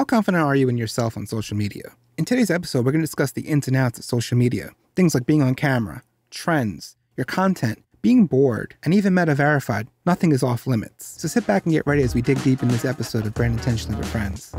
How confident are you in yourself on social media? In today's episode, we're going to discuss the ins and outs of social media. Things like being on camera, trends, your content, being bored, and even meta verified. Nothing is off limits. So sit back and get ready as we dig deep in this episode of Brand Intentionally with Friends.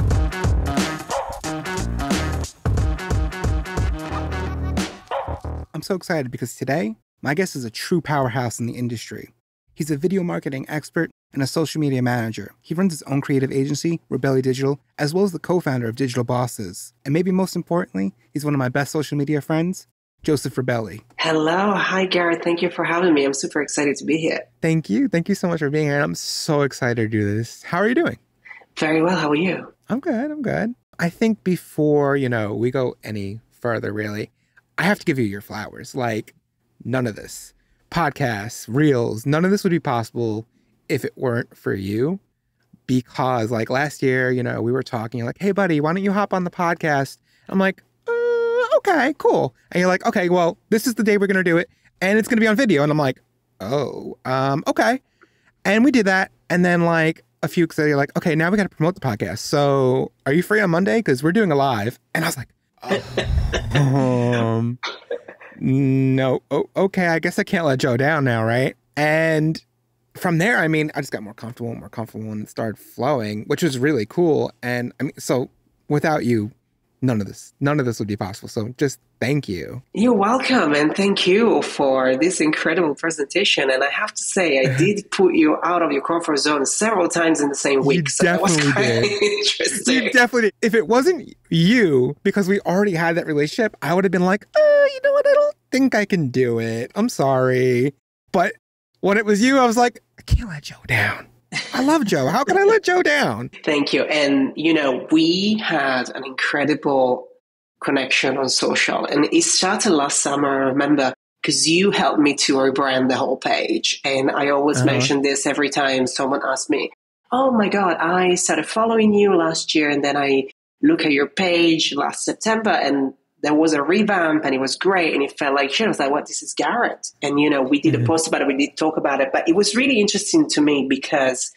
I'm so excited because today, my guest is a true powerhouse in the industry. He's a video marketing expert and a social media manager. He runs his own creative agency, Rubelli Digital, as well as the co-founder of Digital Bosses. And maybe most importantly, he's one of my best social media friends, Jospeh Rubelli. Hello. Hi, Garett. Thank you for having me. I'm super excited to be here. Thank you. Thank you so much for being here. I'm so excited to do this. How are you doing? Very well. How are you? I'm good. I think before, we go any further, really, I have to give you your flowers. Like, none of this. Podcasts, reels, none of this would be possible if it weren't for you. Because like last year, we were talking, you're like, hey buddy, why don't you hop on the podcast? I'm like, okay, cool. And you're like, okay, well, this is the day we're going to do it. And it's going to be on video. And I'm like, okay. And we did that. And then like a few weeks later, you're like, okay, now we got to promote the podcast. So are you free on Monday? Because we're doing a live. And I was like, no. Okay, I guess I can't let Joe down now, right? And from there, I just got more comfortable and it started flowing, which was really cool. And so without you, none of this would be possible. So just thank you. You're welcome. And thank you for this incredible presentation. And I have to say, I did put you out of your comfort zone several times in the same week. So that was kind of interesting. You definitely did. If it wasn't you, because we already had that relationship, I would have been like, you know what? I don't think I can do it. I'm sorry. But when it was you, I was like, I can't let Joe down. I love Joe. How can I let Joe down? Thank you. And, we had an incredible connection on social. And it started last summer, I remember, because you helped me to rebrand the whole page. And I always mention this every time someone asks me, oh my God, I started following you last year. And then I look at your page last September and there was a revamp and it was great. And it felt like shit. I was like, what? This is Garett. And, we did a post about it. We did talk about it. But it was really interesting to me because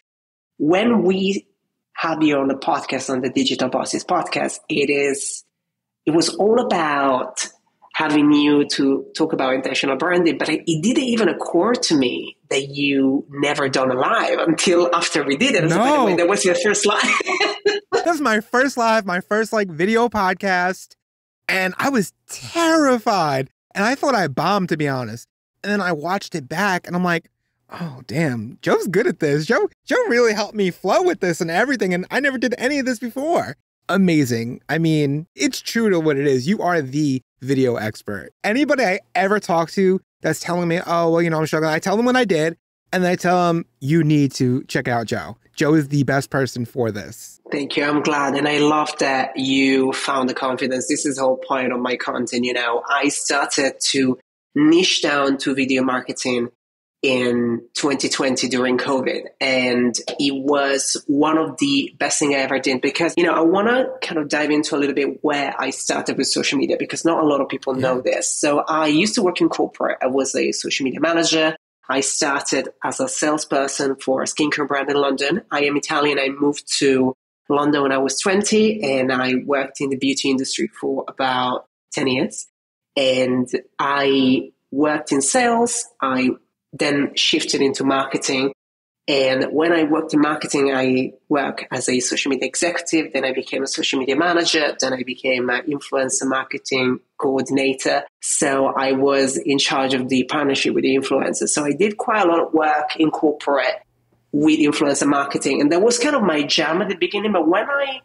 when we had you on the podcast, on the Digital Bosses podcast, it was all about having you to talk about intentional branding. But it didn't even occur to me that you never done a live until after we did it. No. So, by the way, that was your first live. That was my first live, my first video podcast. And I was terrified. And I thought I bombed, to be honest. And then I watched it back and I'm like, oh, damn, Joe's good at this. Joe really helped me flow with this and everything. And I never did any of this before. Amazing. It's true to what it is. You are the video expert. Anybody I ever talk to that's telling me, oh, well, I'm struggling, I tell them what I did. And then I tell them, you need to check out Joe. Joe is the best person for this. Thank you. I'm glad. And I love that you found the confidence. This is the whole point of my content. I started to niche down to video marketing in 2020 during COVID. And it was one of the best things I ever did because, I want to kind of dive into a little bit where I started with social media because not a lot of people know this. So I used to work in corporate. I was a social media manager. I started as a salesperson for a skincare brand in London. I am Italian. I moved to London when I was 20 and I worked in the beauty industry for about 10 years. And I worked in sales. I then shifted into marketing. And when I worked in marketing, I worked as a social media executive. Then I became a social media manager. Then I became an influencer marketing coordinator. So I was in charge of the partnership with the influencers. So I did quite a lot of work in corporate with influencer marketing. And that was kind of my jam at the beginning. But when I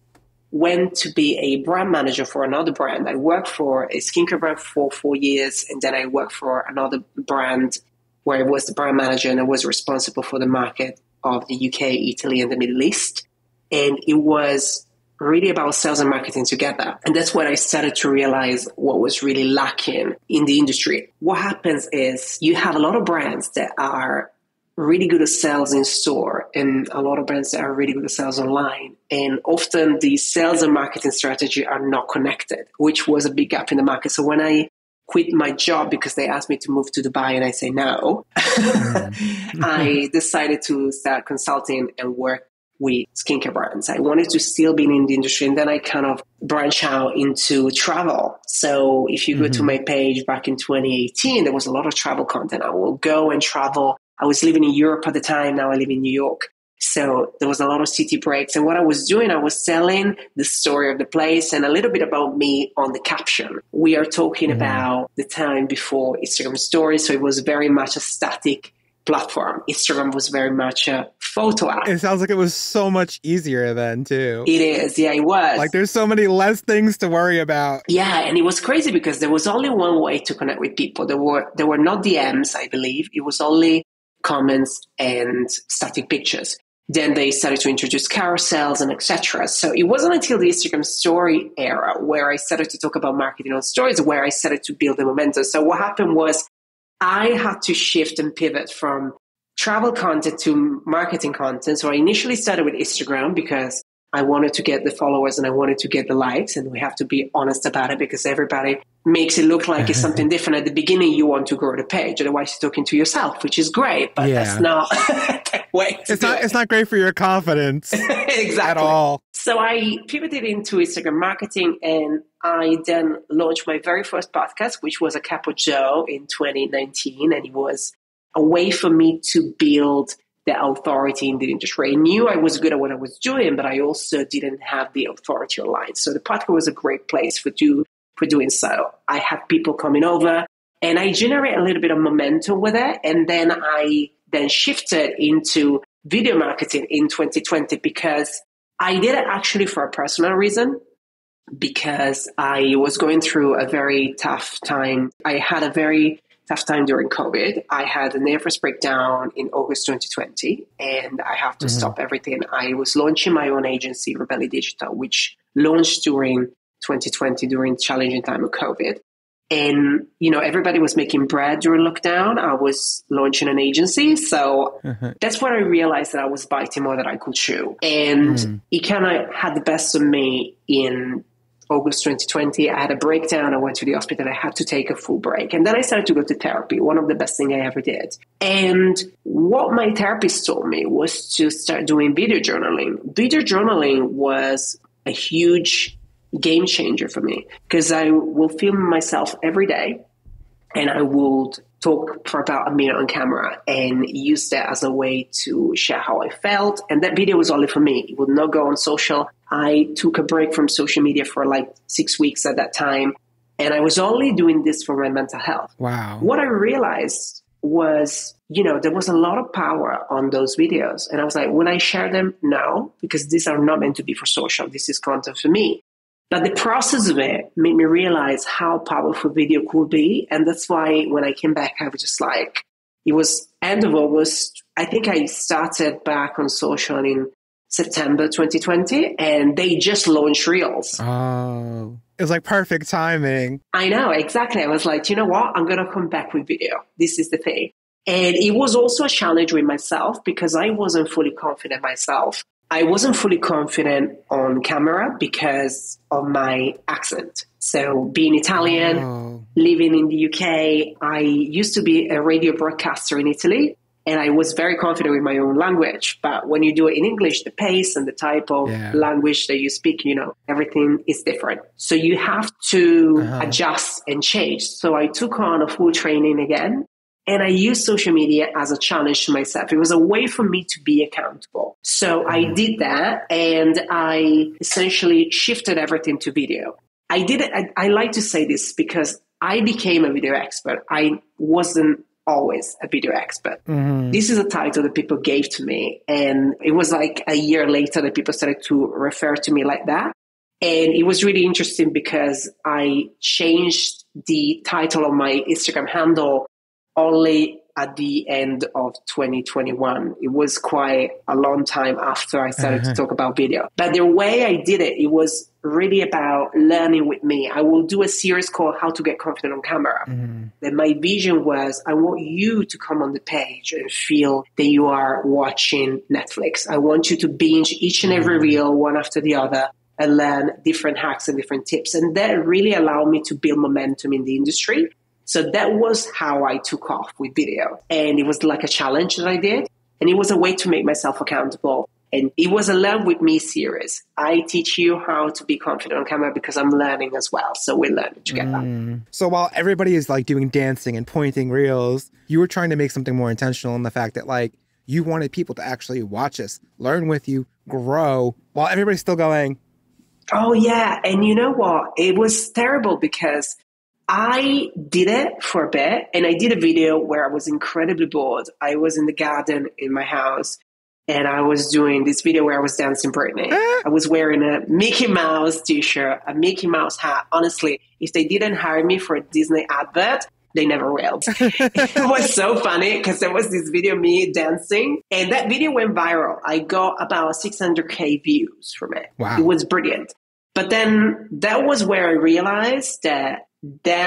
went to be a brand manager for another brand, I worked for a skincare brand for 4 years. And then I worked for another brand where I was the brand manager and I was responsible for the market of the UK, Italy, and the Middle East. And it was really about sales and marketing together. And that's when I started to realize what was really lacking in the industry. What happens is you have a lot of brands that are really good at sales in store and a lot of brands that are really good at sales online. And often the sales and marketing strategy are not connected, which was a big gap in the market. So when I quit my job because they asked me to move to Dubai and I say no, I decided to start consulting and work with skincare brands. I wanted to still be in the industry. And then I kind of branch out into travel. So if you go to my page back in 2018, there was a lot of travel content. I will go and travel. I was living in Europe at the time. Now I live in New York. So there was a lot of city breaks. And what I was doing, I was telling the story of the place and a little bit about me on the caption. We are talking about the time before Instagram stories. So it was very much a static platform. Instagram was very much a photo app. It sounds like it was so much easier then too. It is. Yeah, it was. Like there's so many less things to worry about. Yeah. And it was crazy because there was only one way to connect with people. There were no DMs, I believe. It was only comments and static pictures. Then they started to introduce carousels and etc. So it wasn't until the Instagram story era where I started to talk about marketing on stories, where I started to build the momentum. So what happened was I had to shift and pivot from travel content to marketing content. So I initially started with Instagram because I wanted to get the followers and I wanted to get the likes. And we have to be honest about it because everybody makes it look like it's something different. At the beginning, you want to grow the page. Otherwise, you're talking to yourself, which is great, but that's not the way to do it. It's not great for your confidence exactly. at all. So I pivoted into Instagram marketing and I then launched my very first podcast, which was a Capo Joe in 2019. And it was a way for me to build the authority in the industry. I knew I was good at what I was doing, but I also didn't have the authority online. So the podcast was a great place for doing so. I had people coming over and I generated a little bit of momentum with it. And then I shifted into video marketing in 2020 because I did it actually for a personal reason, because I was going through a very tough time. I had a very tough time during COVID. I had a nervous breakdown in August 2020, and I have to stop everything. I was launching my own agency, Rubelli Digital, which launched during 2020, during the challenging time of COVID. And, everybody was making bread during lockdown. I was launching an agency. So that's when I realized that I was biting more than I could chew. And it kind of had the best of me in August 2020, I had a breakdown. I went to the hospital. I had to take a full break. And then I started to go to therapy, one of the best things I ever did. And what my therapist told me was to start doing video journaling. Video journaling was a huge game changer for me because I will film myself every day and I would talk for about a minute on camera and use that as a way to share how I felt. And that video was only for me. It would not go on social. I took a break from social media for like 6 weeks at that time. And I was only doing this for my mental health. Wow. What I realized was, there was a lot of power on those videos. And I was like, when I share them, no, because these are not meant to be for social. This is content for me. But the process of it made me realize how powerful video could be. And that's why when I came back, I was just like, it was end of August. I think I started back on social in September 2020, and they just launched Reels. Oh, it was like perfect timing. I know, exactly. I was like, you know what? I'm going to come back with video. This is the thing. And it was also a challenge with myself because I wasn't fully confident myself. I wasn't fully confident on camera because of my accent. So being Italian, living in the UK, I used to be a radio broadcaster in Italy, and I was very confident with my own language. But when you do it in English, the pace and the type of language that you speak, everything is different. So you have to adjust and change. So I took on a full training again. And I used social media as a challenge to myself. It was a way for me to be accountable. So I did that, and I essentially shifted everything to video. I did it. I like to say this because I became a video expert. I wasn't always a video expert. This is a title that people gave to me. And it was like a year later that people started to refer to me like that. And it was really interesting because I changed the title of my Instagram handle only at the end of 2021. It was quite a long time after I started to talk about video. But the way I did it, it was really about learning with me. I will do a series called How to Get Confident on Camera. Then my vision was, I want you to come on the page and feel that you are watching Netflix. I want you to binge each and every reel, one after the other, and learn different hacks and different tips. And that really allowed me to build momentum in the industry. So that was how I took off with video. And it was like a challenge that I did. And it was a way to make myself accountable. And it was a Learn With Me series. I teach you how to be confident on camera because I'm learning as well. So we're learning together. So while everybody is like doing dancing and pointing reels, you were trying to make something more intentional in the fact that like you wanted people to actually watch us, learn with you, grow, while everybody's still going, oh yeah. And you know what? It was terrible because I did it for a bit, and I did a video where I was incredibly bored. I was in the garden in my house, and I was doing this video where I was dancing Britney. I was wearing a Mickey Mouse t-shirt, a Mickey Mouse hat. Honestly, if they didn't hire me for a Disney advert, they never will. It was so funny because there was this video of me dancing, and that video went viral. I got about 600K views from it. Wow. It was brilliant. But then that was where I realized that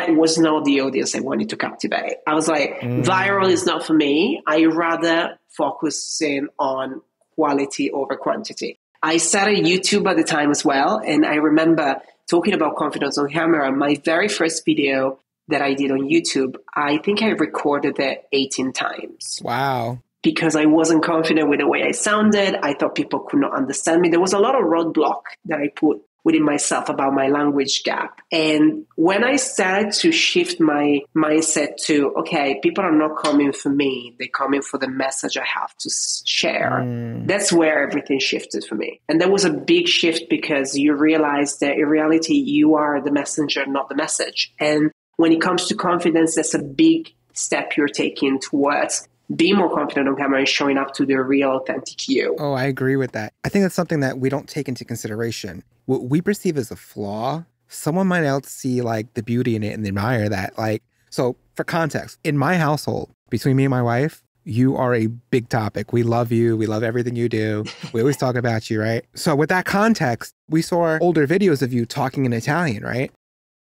was not the audience I wanted to captivate. I was like, viral is not for me. I rather focus in on quality over quantity. I started YouTube at the time as well. And I remember talking about confidence on camera. My very first video that I did on YouTube, I think I recorded it 18 times. wow. Because I wasn't confident with the way I sounded. I thought people could not understand me. There was a lot of roadblock that I put within myself about my language gap. And when I started to shift my mindset to, okay, people are not coming for me, they're coming for the message I have to share. That's where everything shifted for me. And that was a big shift because you realize that in reality, you are the messenger, not the message. And when it comes to confidence, that's a big step you're taking towards being more confident on camera and showing up to the real authentic you. Oh, I agree with that. I think that's something that we don't take into consideration. What we perceive as a flaw, someone might else see like the beauty in it and admire that. Like, so for context, in my household, between me and my wife, you are a big topic. We love you. We love everything you do. We always talk about you, right? So with that context, we saw older videos of you talking in Italian, right?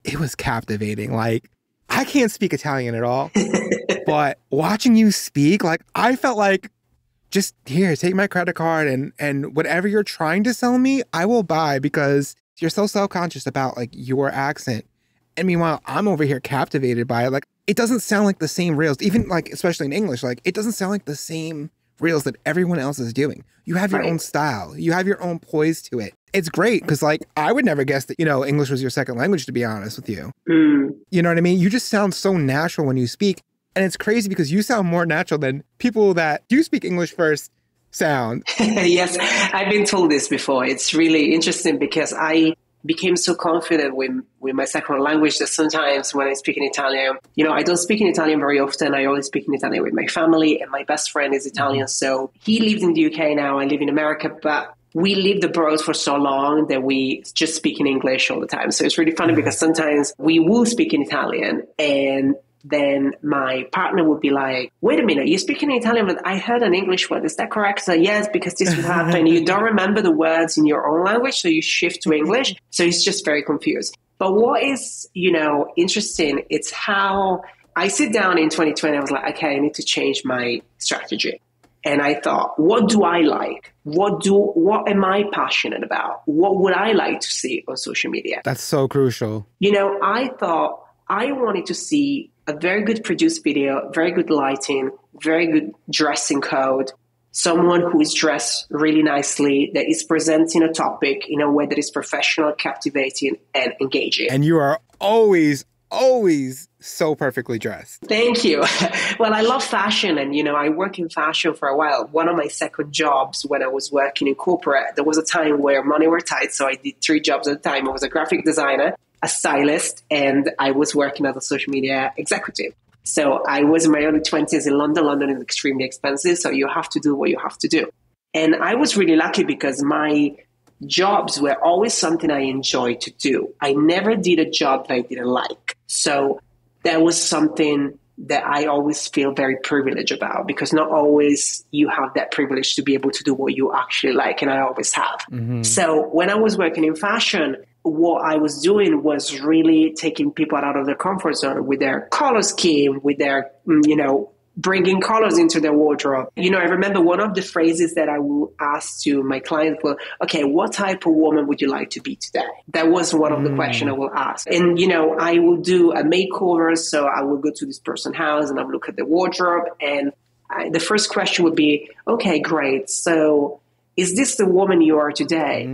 It was captivating. Like, I can't speak Italian at all. But watching you speak, like I felt like, just here, take my credit card and whatever you're trying to sell me, I will buy because you're so self-conscious about like your accent. And meanwhile, I'm over here captivated by it. Like, it doesn't sound like the same reels, even like, especially in English, like it doesn't sound like the same reels that everyone else is doing. You have your own style. You have your own poise to it. It's great because like, I would never guess that, you know, English was your second language, to be honest with you. You know what I mean? You just sound so natural when you speak. And it's crazy because you sound more natural than people that do speak English first sound. Yes, I've been told this before. It's really interesting because I became so confident with my second language that sometimes when I speak in Italian, you know, I don't speak in Italian very often. I only speak in Italian with my family, and my best friend is Italian. So he lives in the UK now. I live in America, but we lived abroad for so long that we just speak in English all the time. So it's really funny because sometimes we will speak in Italian and then my partner would be like, wait a minute, you're speaking in Italian, but I heard an English word. Is that correct? So yes, because this will happen. You don't remember the words in your own language, so you shift to English. So it's just very confused. But what is, you know, interesting, it's how I sit down in 2020, I was like, okay, I need to change my strategy. And I thought, what do I like? What am I passionate about? What would I like to see on social media? That's so crucial. You know, I thought I wanted to see a very good produced video, very good lighting, very good dressing code, someone who is dressed really nicely, that is presenting a topic in a way that is professional, captivating, and engaging. And you are always so perfectly dressed. Thank you. Well, I love fashion, and, you know, I work in fashion for a while. One of my second jobs when I was working in corporate, there was a time where money were tight, so I did 3 jobs at a time. I was a graphic designer, a stylist, and I was working as a social media executive. So I was in my early 20s in London. London is extremely expensive, so you have to do what you have to do. And I was really lucky because my jobs were always something I enjoyed to do. I never did a job that I didn't like. So that was something that I always feel very privileged about, because not always you have that privilege to be able to do what you actually like, and I always have. So when I was working in fashion, what I was doing was really taking people out of their comfort zone with their color scheme, with their, you know, bringing colors into their wardrobe. You know, I remember one of the phrases that I will ask to my clients were, okay, what type of woman would you like to be today? That was one of the questions I will ask. And, you know, I will do a makeover. So I will go to this person's house and I will look at the wardrobe. And the first question would be, okay, great. So is this the woman you are today?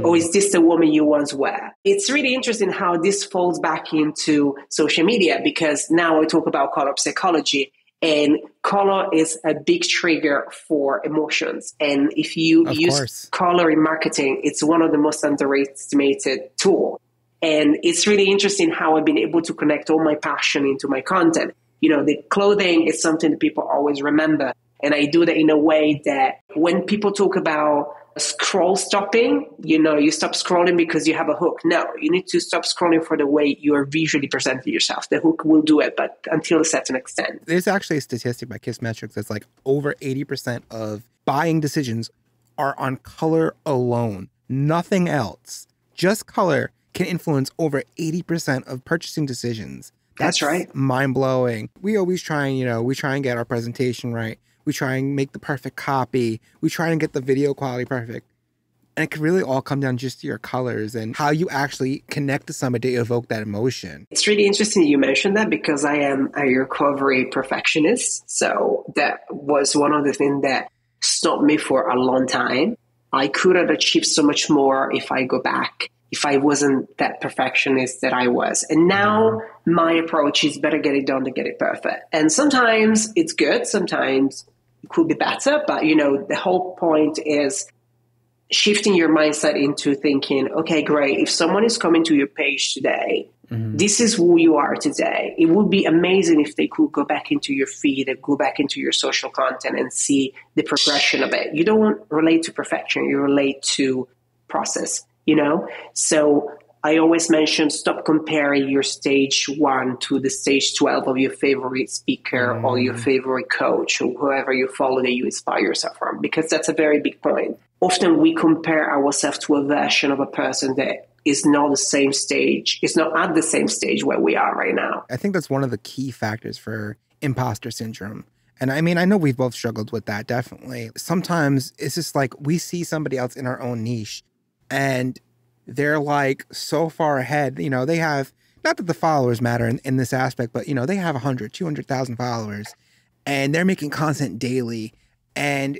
Or is this the woman you once were? It's really interesting how this falls back into social media, because now I talk about color psychology, and color is a big trigger for emotions. And if you use color in marketing, it's one of the most underestimated tools. And it's really interesting how I've been able to connect all my passion into my content. The clothing is something that people always remember. And I do that in a way that when people talk about scroll stopping, you stop scrolling because you have a hook. No, you need to stop scrolling for the way you are visually presenting yourself. The hook will do it, but until a certain extent. There's actually a statistic by Kissmetrics that's like over 80% of buying decisions are on color alone. Nothing else. Just color can influence over 80% of purchasing decisions. That's right. Mind-blowing. We always try and get our presentation right. We try and make the perfect copy. We try and get the video quality perfect. And it can really all come down just to your colors and how you actually connect to somebody to evoke that emotion. It's really interesting you mentioned that, because I am a recovery perfectionist. So that was one of the things that stopped me for a long time. I could have achieved so much more if I go back, if I wasn't that perfectionist that I was. And now my approach is better get it done than get it perfect. And sometimes it's good, sometimes it could be better. But, the whole point is shifting your mindset into thinking, okay, great. If someone is coming to your page today, this is who you are today. It would be amazing if they could go back into your feed and go back into your social content and see the progression of it. You don't relate to perfection. You relate to process. So I always mention, stop comparing your stage 1 to the stage 12 of your favorite speaker or your favorite coach or whoever you follow that you inspire yourself from, because that's a very big point. Often we compare ourselves to a version of a person that is not the same stage, is not at the same stage where we are right now. I think that's one of the key factors for imposter syndrome. And I mean, I know we've both struggled with that, definitely. Sometimes it's just like we see somebody else in our own niche and they're like so far ahead. They have, not that the followers matter in this aspect, but, they have 100, 200,000 followers and they're making content daily. And,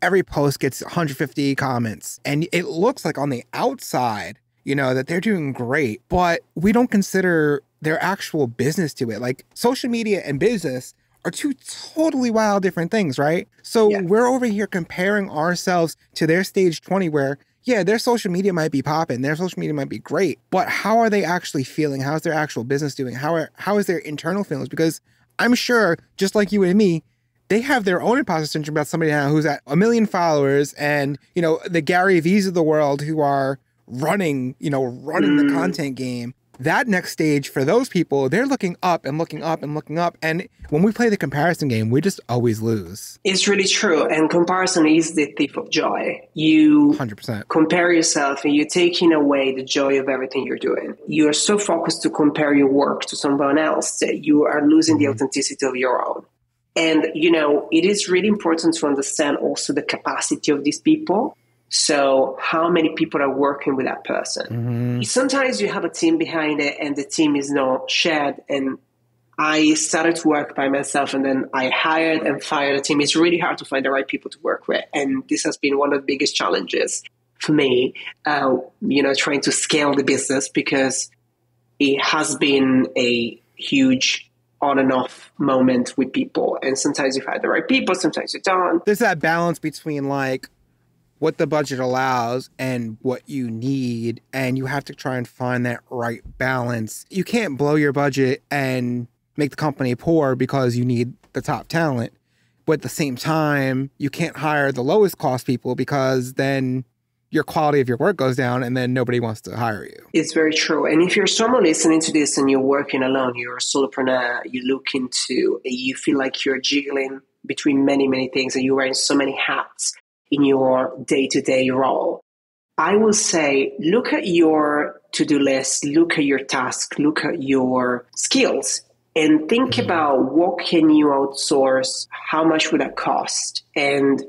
every post gets 150 comments. And it looks like on the outside, that they're doing great, but we don't consider their actual business to it. Like social media and business are two totally wild different things, right? So we're over here comparing ourselves to their stage 20 where, their social media might be popping, their social media might be great, but how are they actually feeling? How's their actual business doing? How is their internal feelings? Because I'm sure, just like you and me, they have their own imposter syndrome about somebody now who's at 1 million followers and, the Gary V's of the world who are running the content game. That next stage for those people, they're looking up and looking up and looking up. And when we play the comparison game, we just always lose. It's really true. And comparison is the thief of joy. You 100% compare yourself and you're taking away the joy of everything you're doing. You are so focused to compare your work to someone else that you are losing the authenticity of your own. And, it is really important to understand also the capacity of these people. So how many people are working with that person? Sometimes you have a team behind it and the team is not shared. And I started to work by myself and then I hired and fired a team. It's really hard to find the right people to work with. And this has been one of the biggest challenges for me, trying to scale the business, because it has been a huge on and off moment with people. And sometimes you find the right people, sometimes you don't. There's that balance between like what the budget allows and what you need. And you have to try and find that right balance. You can't blow your budget and make the company poor because you need the top talent. But at the same time, you can't hire the lowest cost people because then your quality of your work goes down and then nobody wants to hire you. It's very true. And if you're someone listening to this and you're working alone, you're a solopreneur, you feel like you're jiggling between many, many things and you're wearing so many hats in your day-to-day role, I will say, look at your to-do list, look at your task, look at your skills, and think about what can you outsource, how much would that cost? And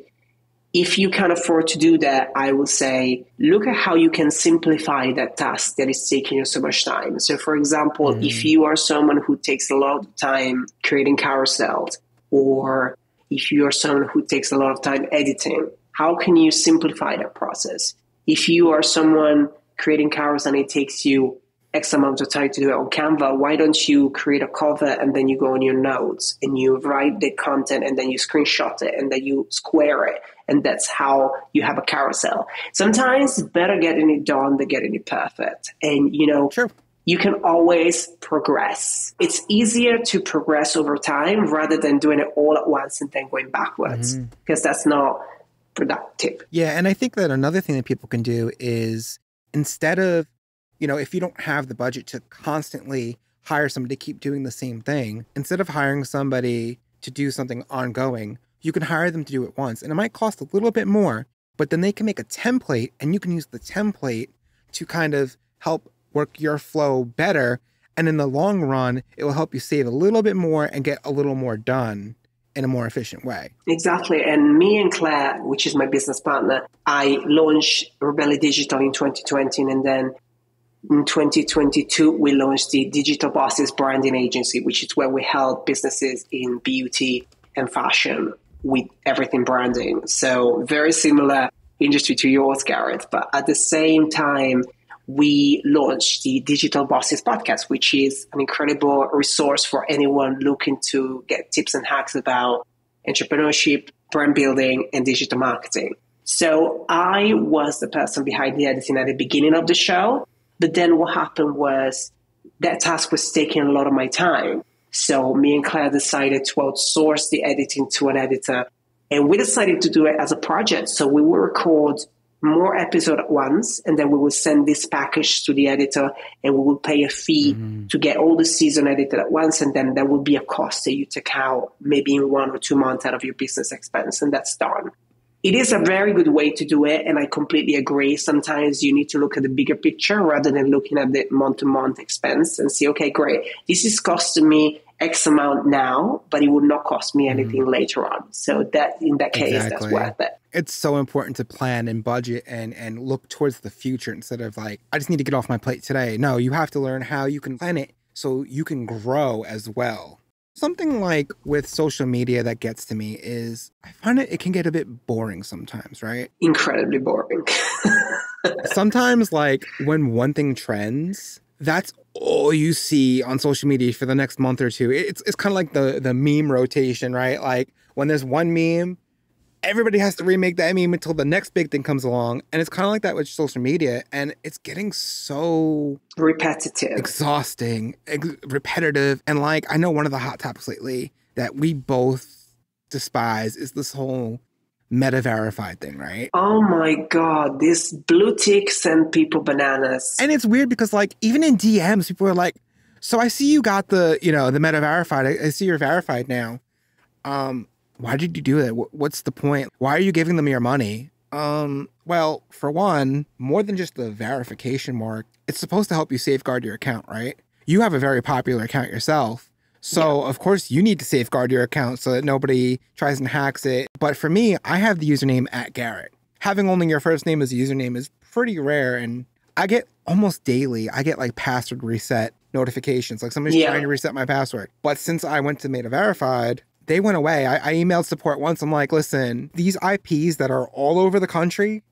if you can afford to do that, I will say, look at how you can simplify that task that is taking you so much time. So for example, if you are someone who takes a lot of time creating carousels, or if you are someone who takes a lot of time editing, how can you simplify that process? If you are someone creating carousels and it takes you X amount of time to do it on Canva, why don't you create a cover and then you go on your notes and you write the content and then you screenshot it and then you square it. And that's how you have a carousel. Sometimes it's better getting it done than getting it perfect. And, Sure. You can always progress. It's easier to progress over time rather than doing it all at once and then going backwards, because that's not productive. Yeah. And I think that another thing that people can do is, instead of, if you don't have the budget to constantly hire somebody to keep doing the same thing, instead of hiring somebody to do something ongoing, you can hire them to do it once. And it might cost a little bit more, but then they can make a template and you can use the template to kind of help work your flow better. And in the long run, it will help you save a little bit more and get a little more done in a more efficient way. Exactly. And me and Claire, which is my business partner, I launched Rubelli Digital in 2020. And then in 2022, we launched the Digital Bosses branding agency, which is where we help businesses in beauty and fashion with everything branding. So very similar industry to yours, Garett. But at the same time, we launched the Digital Bosses podcast, which is an incredible resource for anyone looking to get tips and hacks about entrepreneurship, brand building, and digital marketing. So I was the person behind the editing at the beginning of the show. But then what happened was that task was taking a lot of my time. So me and Claire decided to outsource the editing to an editor. And we decided to do it as a project. So we will record more episodes at once, and then we will send this package to the editor, and we will pay a fee to get all the season edited at once. And then there will be a cost that you take out maybe in 1 or 2 months out of your business expense, and that's done. It is a very good way to do it, and I completely agree. Sometimes you need to look at the bigger picture rather than looking at the month-to-month expense and see, okay, great, this is costing me X amount now, but it will not cost me anything later on. So that in that case, that's worth it. It's so important to plan and budget and look towards the future instead of like, I just need to get off my plate today. No, you have to learn how you can plan it so you can grow as well. Something like with social media that gets to me is I find it can get a bit boring sometimes, right? Incredibly boring. Sometimes like when one thing trends, that's all you see on social media for the next month or two. It's kind of like the meme rotation, right? Like when there's one meme, everybody has to remake that meme until the next big thing comes along. And it's kind of like that with social media. And it's getting so repetitive, exhausting, repetitive. And like, I know one of the hot topics lately that we both despise is this whole meta verified thing, right? Oh my God, this blue tick send people bananas. And it's weird because like, even in DMs, people are like, so I see you got the meta verified. I see you're verified now. Why did you do that? What's the point? Why are you giving them your money? Well, for one, more than just the verification mark, it's supposed to help you safeguard your account, right? You have a very popular account yourself. So, Of course, you need to safeguard your account so that nobody tries and hacks it. But for me, I have the username @Garett. Having only your first name as a username is pretty rare. And I get almost daily, like password reset notifications. Like somebody's trying to reset my password. But since I went to Meta Verified, they went away. I emailed support once. I'm like, listen, these IPs that are all over the country,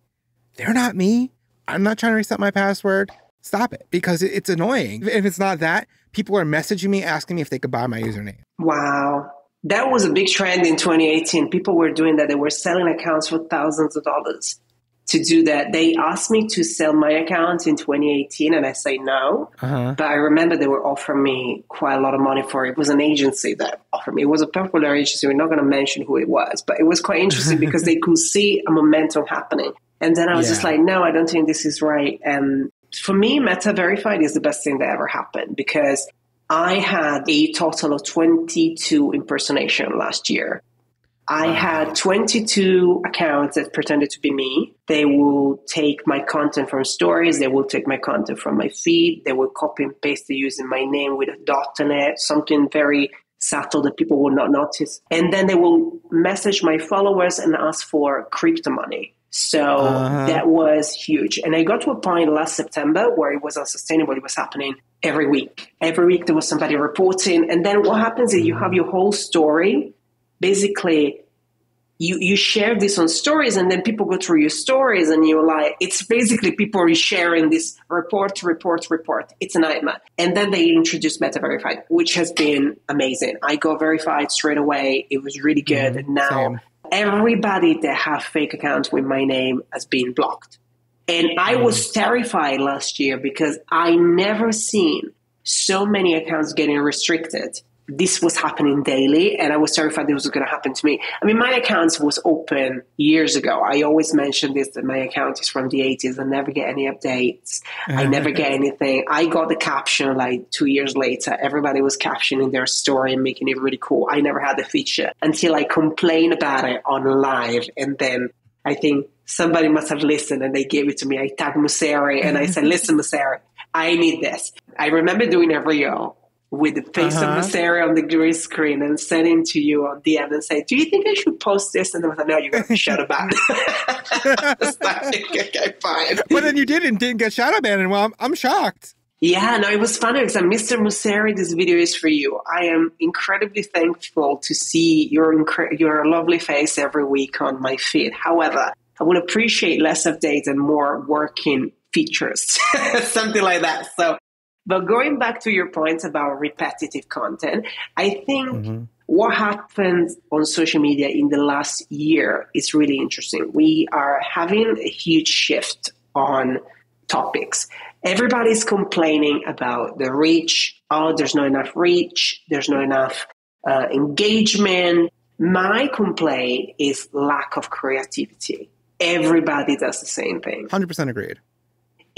they're not me. I'm not trying to reset my password. Stop it, because it's annoying. If it's not that, people are messaging me asking me if they could buy my username. Wow. That was a big trend in 2018. People were doing that. They were selling accounts for thousands of dollars to do that. They asked me to sell my account in 2018 and I say no. But I remember they were offering me quite a lot of money for it. It was an agency that offered me. It was a popular agency. We're not going to mention who it was, but it was quite interesting because they could see a momentum happening. And then I was just like, no, I don't think this is right. And for me, Meta Verified is the best thing that ever happened because I had a total of 22 impersonation last year. I had 22 accounts that pretended to be me. They will take my content from stories. They will take my content from my feed. They will copy and paste it using my name with a dot in it, something very subtle that people will not notice. And then they will message my followers and ask for crypto money. So that was huge. And I got to a point last September where it was unsustainable. It was happening every week. Every week there was somebody reporting. And then what happens is you have your whole story basically you share this on stories, and then people go through your stories, and you're like, it's basically people resharing this report. It's a nightmare. And then they introduced Meta Verified, which has been amazing. I got verified straight away. It was really good. And now everybody that have fake accounts with my name has been blocked. And I was terrified last year because I never seen so many accounts getting restricted. This was happening daily, and I was terrified this was going to happen to me. I mean, my account was open years ago. I always mention this, that my account is from the 80s. I never get any updates. I never get anything. I got the caption like 2 years later. Everybody was captioning their story and making it really cool. I never had the feature until I complained about it on live. And then I think somebody must have listened and they gave it to me. I tagged Museri and I said, listen, Museri, I need this. I remember doing a reel with the face of Museri on the green screen and sending to you on DM and say, do you think I should post this? And I was like, no, you're going to be shadow banned. Okay, fine. But then you didn't get shadow banned. And well, I'm shocked. Yeah, no, it was funny because Mr. Museri, this video is for you. I am incredibly thankful to see your lovely face every week on my feed. However, I would appreciate less updates and more working features, something like that. So, but going back to your points about repetitive content, I think what happened on social media in the last year is really interesting. We are having a huge shift on topics. Everybody's complaining about the reach. Oh, there's not enough reach. There's not enough engagement. My complaint is lack of creativity. Everybody does the same thing. 100% agreed.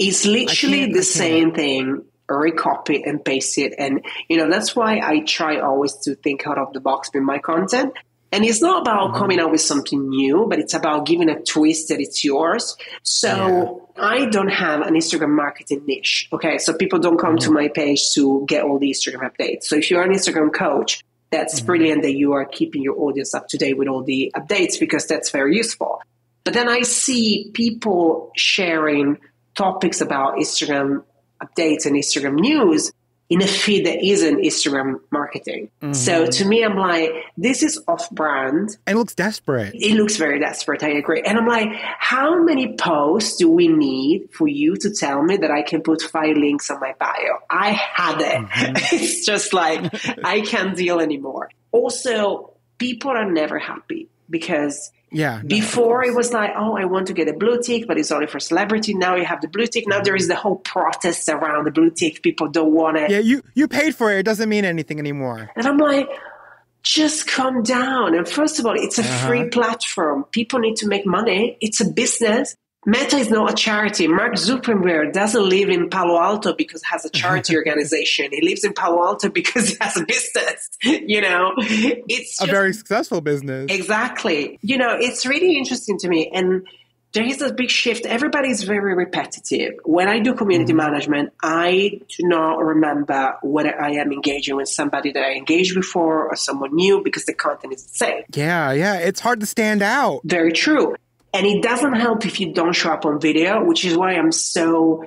It's literally the same thing. Recopy and paste it. And, that's why I try always to think out of the box with my content. And it's not about coming out with something new, but it's about giving a twist that it's yours. So I don't have an Instagram marketing niche. Okay. So people don't come to my page to get all the Instagram updates. So if you're an Instagram coach, that's brilliant that you are keeping your audience up to date with all the updates because that's very useful. But then I see people sharing topics about Instagram updates and Instagram news in a feed that isn't Instagram marketing. So to me, I'm like, this is off-brand. And it looks desperate. It looks very desperate. I agree. And I'm like, how many posts do we need for you to tell me that I can put 5 links on my bio? I had it. It's just like, I can't deal anymore. Also, people are never happy because before it was like, oh, I want to get a blue tick, but it's only for celebrity. Now you have the blue tick. Now there is the whole protest around the blue tick. People don't want it. Yeah, you paid for it. It doesn't mean anything anymore. And I'm like, just calm down. And first of all, it's a free platform. People need to make money. It's a business. Meta is not a charity. Mark Zuckerberg doesn't live in Palo Alto because he has a charity organization. He lives in Palo Alto because he has a business. It's just a very successful business. Exactly. It's really interesting to me. And there is a big shift. Everybody is very repetitive. When I do community management, I do not remember whether I am engaging with somebody that I engaged before or someone new because the content is the same. Yeah. It's hard to stand out. Very true. And it doesn't help if you don't show up on video, which is why I'm so,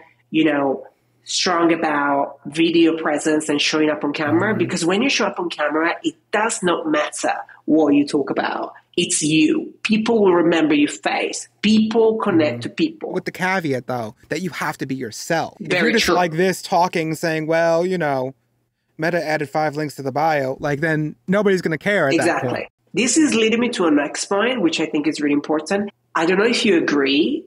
strong about video presence and showing up on camera. Because when you show up on camera, it does not matter what you talk about. It's you. People will remember your face. People connect to people. With the caveat, though, that you have to be yourself. Very if you're just true. like this talking, saying, well, Meta added 5 links to the bio, then nobody's going to care at that point. This is leading me to a next point, which I think is really important. I don't know if you agree,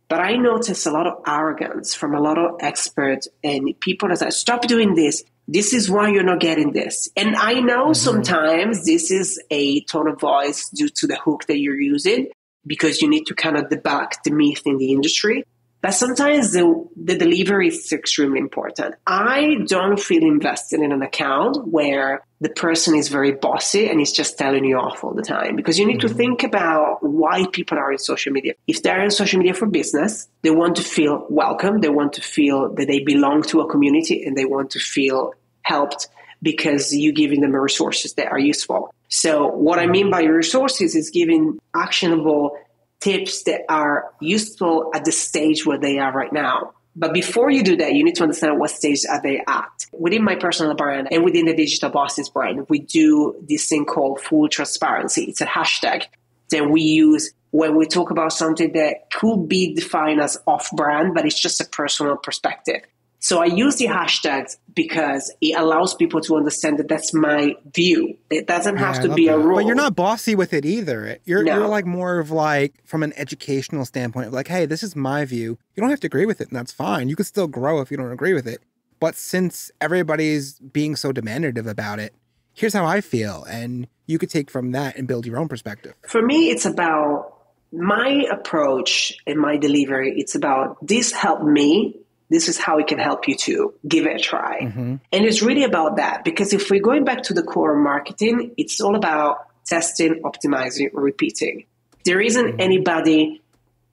but I notice a lot of arrogance from a lot of experts and people that say, stop doing this. This is why you're not getting this. And I know sometimes this is a tone of voice due to the hook that you're using because you need to kind of debunk the myth in the industry. But sometimes the delivery is extremely important. I don't feel invested in an account where the person is very bossy and is just telling you off all the time. Because you need to think about why people are in social media. If they're in social media for business, they want to feel welcome. They want to feel that they belong to a community and they want to feel helped because you're giving them resources that are useful. So what I mean by resources is giving actionable tips that are useful at the stage where they are right now. But before you do that, you need to understand what stage are they at. Within my personal brand and within the Digital Bosses brand, we do this thing called full transparency. It's a hashtag. that we use when we talk about something that could be defined as off-brand, but it's just a personal perspective. So I use the hashtags because it allows people to understand that that's my view. It doesn't have to be a rule. But you're not bossy with it either. You're like more of like from an educational standpoint of like, hey, this is my view. You don't have to agree with it, and that's fine. You can still grow if you don't agree with it. But since everybody's being so demandative about it, here's how I feel. And you could take from that and build your own perspective. For me, it's about my approach and my delivery. It's about this helped me. This is how it can help you too. Give it a try. And it's really about that, because if we're going back to the core of marketing, it's all about testing, optimizing, repeating. There isn't anybody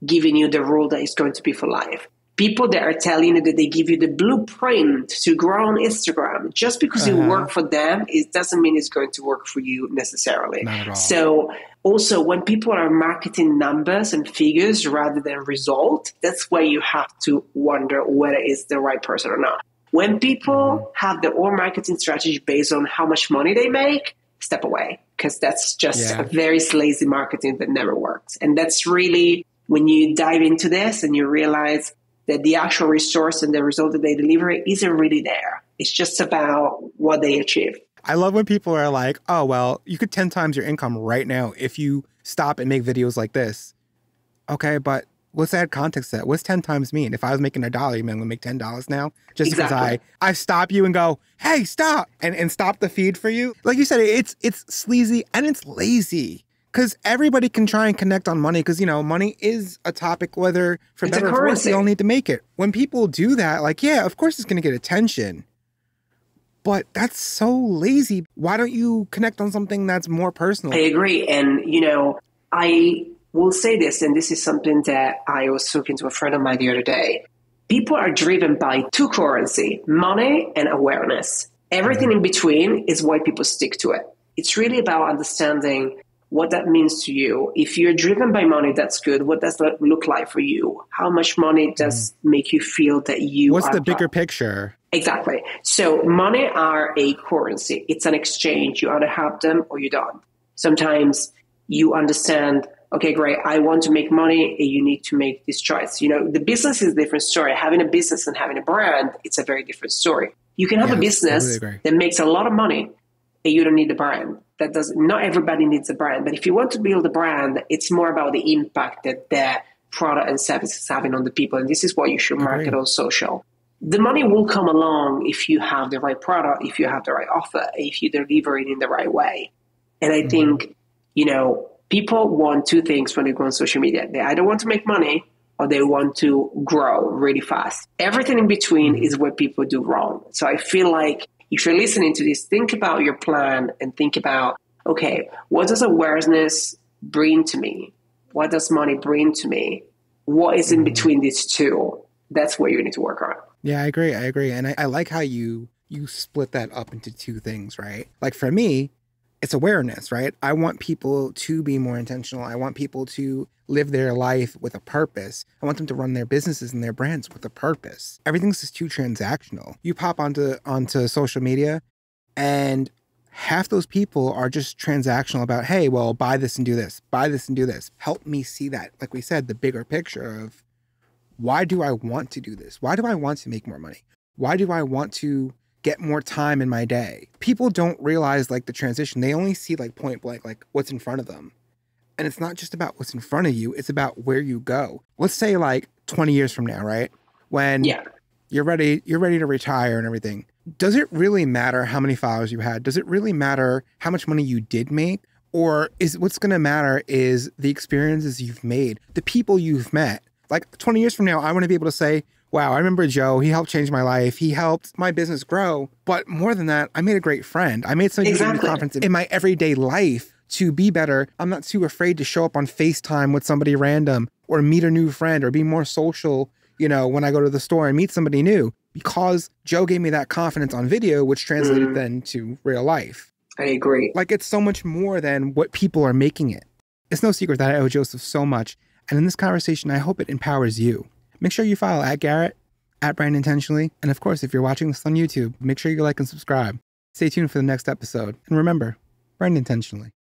giving you the rule that is going to be for life. People that are telling you that they give you the blueprint to grow on Instagram, just because it worked for them, it doesn't mean it's going to work for you necessarily. Not at all. So also, when people are marketing numbers and figures rather than result, that's where you have to wonder whether it's the right person or not. When people have their own marketing strategy based on how much money they make, step away, because that's just a very lazy marketing that never works. And that's really when you dive into this and you realize that the actual resource and the result that they deliver isn't really there. It's just about what they achieve. I love when people are like, oh, well, you could 10 times your income right now if you stop and make videos like this. Okay, but let's add context to that. What's 10 times mean? If I was making $1, you mean I'm going to make $10 now? Just because I stop you and go, hey, stop, and stop the feed for you. Like you said, it's sleazy and it's lazy. Because everybody can try and connect on money because, you know, money is a topic, whether for better or worse, we all need to make it. When people do that, like, yeah, of course it's going to get attention. But that's so lazy. Why don't you connect on something that's more personal? I agree. And, you know, I will say this, and this is something that I was talking to a friend of mine the other day. People are driven by two currency, money and awareness. Everything in between is why people stick to it. It's really about understanding what that means to you. If you're driven by money, that's good. What does that look like for you? How much money does make you feel that you What's the bigger picture? Exactly. So money are a currency. It's an exchange. You either have them or you don't. Sometimes you understand, okay, great, I want to make money and you need to make this choice. You know, the business is a different story. Having a business and having a brand, it's a very different story. You can have a business that makes a lot of money and you don't need the brand. Not everybody needs a brand, but if you want to build a brand, it's more about the impact that that product and service is having on the people. And this is what you should market on social. The money will come along if you have the right product, if you have the right offer, if you deliver it in the right way. And I think, you know, people want two things when they go on social media. They either want to make money or they want to grow really fast. Everything in between is what people do wrong. So I feel like if you're listening to this, think about your plan and think about, okay, what does awareness bring to me? What does money bring to me? What is in between these two? That's what you need to work on. Yeah, I agree. And I like how you split that up into two things, right? Like for me, it's awareness, right? I want people to be more intentional. I want people to live their life with a purpose. I want them to run their businesses and their brands with a purpose. Everything's just too transactional. You pop onto social media and half those people are just transactional about, hey, well, buy this and do this, buy this and do this. Help me see that, like we said, the bigger picture of why do I want to do this? Why do I want to make more money? Why do I want to get more time in my day? People don't realize like the transition. They only see like point blank, like what's in front of them. And it's not just about what's in front of you. It's about where you go. Let's say like 20 years from now, right? When you're ready to retire and everything. Does it really matter how many followers you had? Does it really matter how much money you did make? Or is what's going to matter is the experiences you've made, the people you've met. Like 20 years from now, I want to be able to say, wow, I remember Joe. He helped change my life. He helped my business grow. But more than that, I made a great friend. I made somebody in the conference in my everyday life to be better. I'm not too afraid to show up on FaceTime with somebody random or meet a new friend or be more social, you know, when I go to the store and meet somebody new because Joe gave me that confidence on video, which translated then to real life. I agree. Like it's so much more than what people are making it. It's no secret that I owe Joseph so much. And in this conversation, I hope it empowers you. Make sure you follow at Garett, at Brand Intentionally. And of course, if you're watching this on YouTube, make sure you like and subscribe. Stay tuned for the next episode. And remember, brand intentionally.